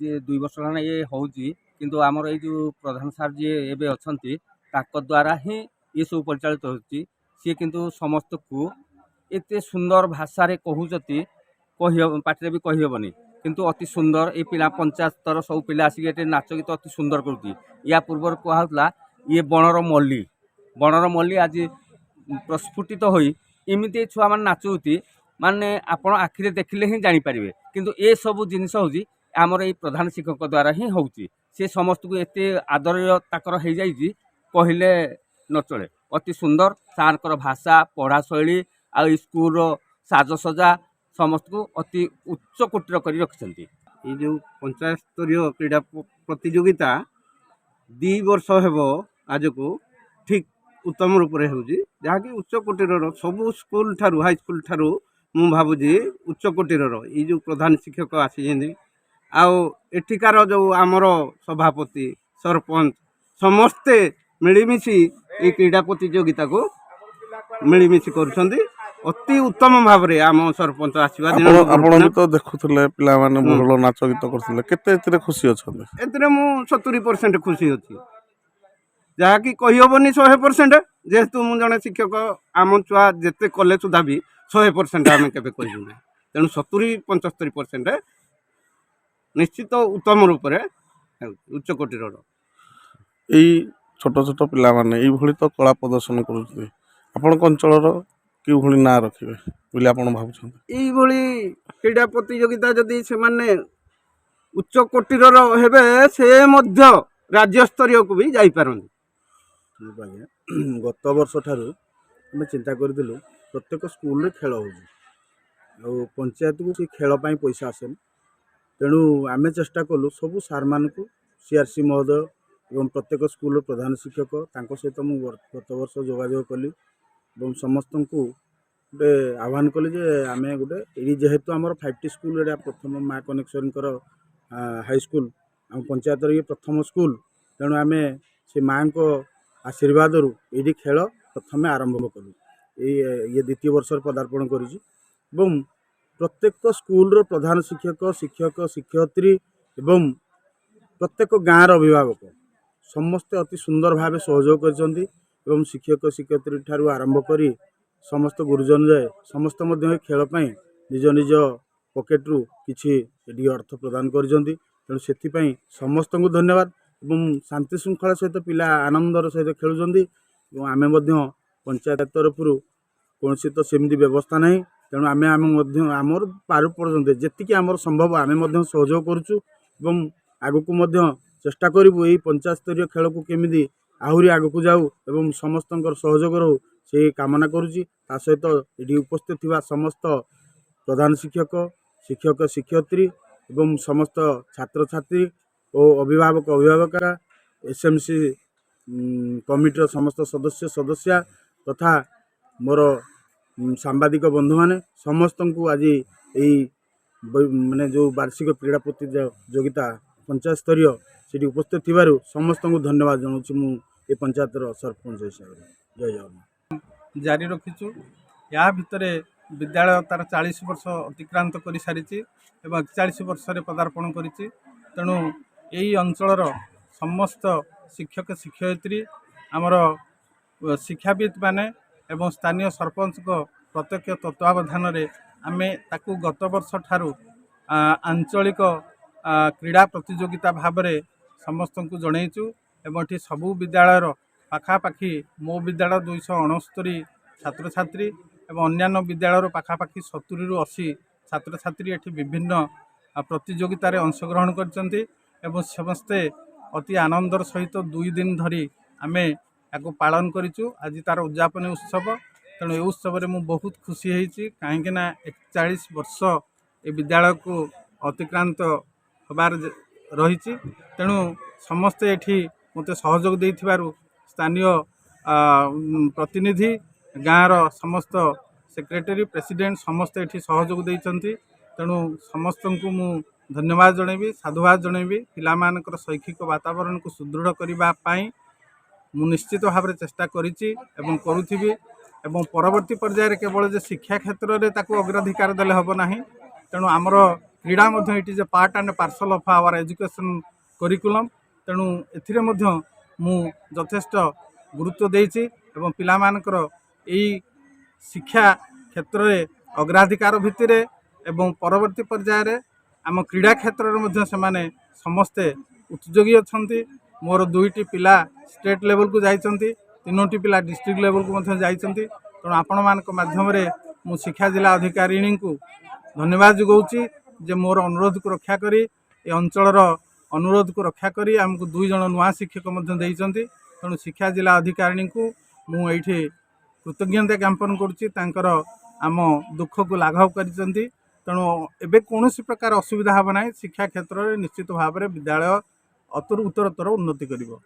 जे 2 वर्ष हेलाଣି ये होउची किंतु आमर एई जो प्रधान सार जे एबे अछंती ताक द्वारा ही ये सब परिचालित होउची। सी किंतु समस्त को एते सुंदर भाषा रे कहउचती कहि पाटरे भी कहि हेबनी किंतु अति सुंदर ए पिला पंचायत स्तर सब पिला आसिक एटे नाच गीत अति सुंदर करूची। या पूर्वर कहउतला ये बनर मल्ली आज प्रस्फुटित होई इमिते छुआ मान नाचुती माने आपण आखिरे देखिले ही जानि परिबे किंतु ए सब जिनिस होउची आमर ए प्रधान शिक्षक द्वारा ही होउची। से समस्त को एते आदर ताकर हो जाइए कहले न चले। अति सुंदर सारकर भाषा पढ़ा शैली आ स्कूल साजसजा समस्त को अति उच्च कोटीर कर रखिंट। ये जो पंचायत स्तरीय क्रीड़ा प्रतियोगिता 2 वर्ष हेब आज को ठीक उत्तम रूप से जहाँकि उच्च कोटीर सबू स्कूल ठारू हाई स्कूल ठारू मु भावुची उच्च कोटीर ये जो प्रधान शिक्षक आसी आठिकार जो आमर सभापति सरपंच समस्ते मिलमिशि ये क्रीड़ा प्रतियोगिता को मिलमिशि कर अति उत्तम भाव में आम सरपंच आसवा दिन तो देखुले पिला माने भल नाच गीत करथिले केते एतरे खुशी अछन एतरे मु 70% खुशी अछि जहाँकि कही हेबनी 100% जेहेतु मु जने शिक्षक आम छुआ जेते कले सुधा भी 100% आम केबे कहू ना तेणु 70-75% निश्चित उत्तम रूप से उच्च कोटीर यही छोट छोट पिला माने एई भली तो कला प्रदर्शन करूछथि आपण अंचल कि भली ना रखिबे बोले आपण भाबुछन एई भली क्रीड़ा प्रतियोगिता जदि से माने उच्च कोटीर हेबे से मध्य राज्य स्तरीय को भी जाई पारन। गत वर्ष ठारू आम चिंता करूँ प्रत्येक स्कूल रे खेल हो पंचायत को खेल पैसा आसेन तेणु आम चेष्टा कलु सबू सार मान को सीआरसी महोदय एवं प्रत्येक स्कूल प्रधान शिक्षक सहित मुझे गत वर्ष जोगाजोग कली और समस्त को गोटे आह्वान कली जे आम गोटे जेहेतु आम 5टी स्कूल प्रथम माँ कनेक्शन हाई स्कूल आम पंचायत ये प्रथम स्कूल तेणु आम से माँ को आशीर्वाद ये खेल प्रथम आरंभ कलु ये द्वितीय वर्ष पदार्पण कर प्रत्येक स्कूल प्रधान शिक्षक शिक्षक शिक्षयित्री एवं प्रत्येक गाँव अभिभावक समस्ते अति सुंदर भाव सहयोग कर शिक्षक शिक्षयित्री ठारू आरंभ कर समस्त गुरुजन जाए समस्त खेल निज निज पकेट्रु किसी अर्थ प्रदान कर तेणु से समस्त को धन्यवाद एवं शांति श्रृंखला सहित पिला आनंदर सहित खेलुंट आम पंचायत तरफ कौन तो सेमती व्यवस्था ना तेणु आम आमर पार पर्यंत जी आमर संभव आम सहयोग करुँ आग को चेष्टा करूँ यही पंचायत स्तरीय खेल को केमी आहरी आग को जाऊ एवं समस्त सहयोग रो से कामना करुँची सहित ये उपस्थित थिबा समस्त प्रधान शिक्षक शिक्षक शिक्षयित्री एवं समस्त छात्र छात्री और अभिभावक अभिभावका एसएमसी कमिटर समस्त सदस्य सदस्या तथा मोर सांबादिक बंधु माने समस्त को आज यही माने जो वार्षिक क्रीड़ा प्रतियोगिता पंचायत स्तरीय से उपस्थित थिबारु समस्त को धन्यवाद जनाऊँ मु ए पंचायतर सरपंच हिसाब से जय जगन्नाथ जारी रखीचु या भितर विद्यालय तार 40 वर्ष अतिक्रांत कर सारी 41 वर्ष पदार्पण करी तेणु यही अंचलर समस्त शिक्षक शिक्षयित्री आमर शिक्षाविद माने एवं स्थानीय सरपंच को प्रत्यक्ष तत्वावधान आम ताकू गत वर्ष ठारू आंचलिक क्रीड़ा प्रतियोगिता भाव में समस्त को जनईचु एवं ये सबू विद्यालय पाखापाखि मो विद्यालय 269 छात्र छात्री एवं अन्यान्य विद्यालय पाखापाखि 70 ରୁ 80 छात्र छात्री ये विभिन्न प्रतियोगितार अंशग्रहण करते समस्ते अति आनंदर सहित 2 दिन धरी आम या पालन करूँ। आज तार उद्यापन उत्सव तेणु ये उत्सव में बहुत खुशी होती कहीं 41 वर्ष ये विद्यालय को अतिक्रांत होबार रही तेणु समस्ते ये मत सहयोग दे स्थानीय प्रतिनिधि गाँवर समस्त सेक्रेटरी प्रेसिडेंट समस्ते ये सहयोग देते तेणु समस्त को मु धन्यवाद जनइबी साधुवाद जनइबी पिलामानकर शैक्षिक वातावरण को सुदृढ़ करने मु निश्चित भाव में चेष्टा करुँची एवं परवर्ती पर्यायर केवल जे शिक्षा क्षेत्र में अग्राधिकार देले हब ना तेणु आमर क्रीड़ा it is a part and parcel of our education curriculum तेणु एथिरे मध्य मु यथेष्ट गुरुत्व देइछि एवं पिला मानकर एई शिक्षा क्षेत्र में अग्राधिकार भित्तिर एवं परवर्ती पर्याय रे आम क्रीड़ा क्षेत्र में मध्य सेमाने समस्ते उत्सुयोगी अछंती मोर दुईटी पिला स्टेट लेवल को जाइछंती तीनोटी पिला डिस्ट्रिक्ट लेवल को मध्य जाइछंती तेणु आपण मानक माध्यम रे मु शिक्षा जिला अधिकारिणी को धन्यवाद जुगौछि जे मोर अनुरोध को रक्षा करी ए अंचलर अनुरोध को रक्षा करी आमको 2 जण नुआ शिक्षक मध्य देइछंती तेणु शिक्षा जिला अधिकारिणी को मु एठी कृतज्ञता ज्ञापन करुच्ची तांकर आम दुख को लाघव करिसेंती तेणु एबे कौनसी प्रकार असुविधा हेब ना शिक्षा क्षेत्र में निश्चित भाव में विद्यालय उत्तरोत्तर उन्नति करिवो।